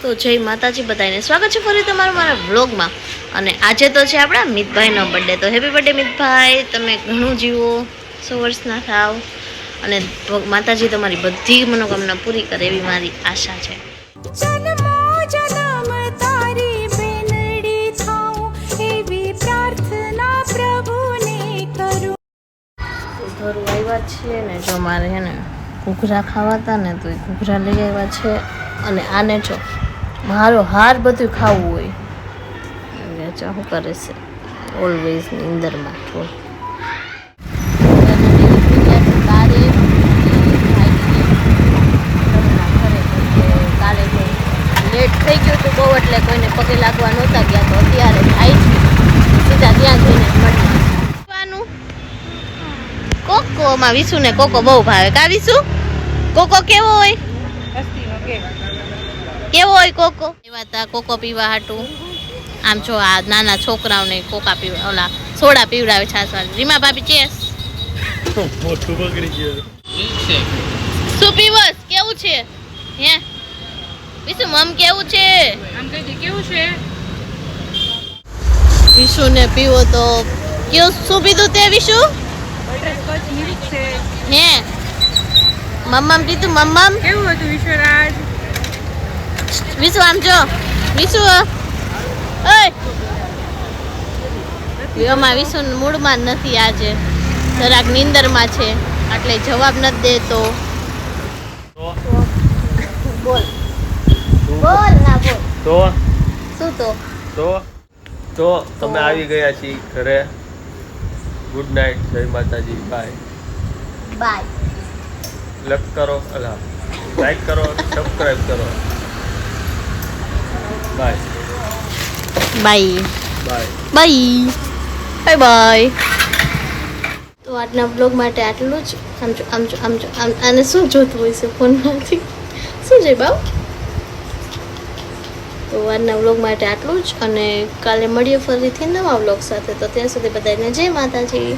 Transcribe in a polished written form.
તો જય માતાજી બધાને સ્વાગત છે ફરી તમારું મારા વ્લોગમાં. અને આજે તો છે આપણા મિતભાઈનો બર્થડે. તો હેપી બર્થડે મિતભાઈ, તમે ઘણું જીવો, 100 વર્ષના થાવ અને માતાજી તમારી બધી મનોકામના પૂરી કરે એવી મારી આશા છે. ઘરું આવ્યા છીએ ને જો મારે હે ને ઘૂઘરા ખાવા હતા ને તો એ ઘૂઘરા લઈ આવ્યા છે. અને આને જો મારો હાર બધું ખાવું હોય શું કરે છે ઓલવેઝ નીંદરમાં. કાલે લેટ થઈ ગયું હતું બહુ એટલે કોઈને પગે લાગવા નહોતા ગયા તો અત્યારે થાય છે સીધા ત્યાં જઈને મળવાનું. કોકો માં વિસુ ને કોકો બહુ ભાવે. કા વિસુ કોકો કેવો હોય? કેવો હોય કોકો? એવા તા કોકો પીવા હાટું આમ જો આ નાના છોકરાઓને કોકા પીવા ઓલા સોડા પીવડાવે છાસ વાળી. રીમા ભાભી ચેસ મોટું બગડી ગયું. શું પીવસ? કેવું છે હે વિસુ? મમ કેવું છે? આમ કહી દે કેવું છે વિસુ ને પીવો તો કેવું? શું પીધું તે વિસુ? હે મમ્મમ પીધું? મમ્મમ કેવું હતું વિશ્વરાજ? વિસુ આમ જો વિસુ એમાં વિસુ મૂડમાં નથી આજે, જરાક નીંદરમાં છે એટલે જવાબ નથી દેતો. બોલ બોલ ના બોલ. તો શું તો તમે આવી ગયા છીએ ઘરે. ગુડ નાઇટ, જય માતાજી, બાય બાય. લક કરો, અલા લાઈક કરો, સબસ્ક્રાઇબ કરો. Bye bye bye bye bye bye. તો આજના બ્લોગ માટે આટલું જ. આને શું જોતું હોય છે ફોનમાંથી? શું છે બાવ? તો આજના વ્લોગ માટે આટલું જ અને કાલે મળીએ ફરીથી નવા વ્લોગ સાથે. તો ત્યાં સુધી બધાને જય માતાજી.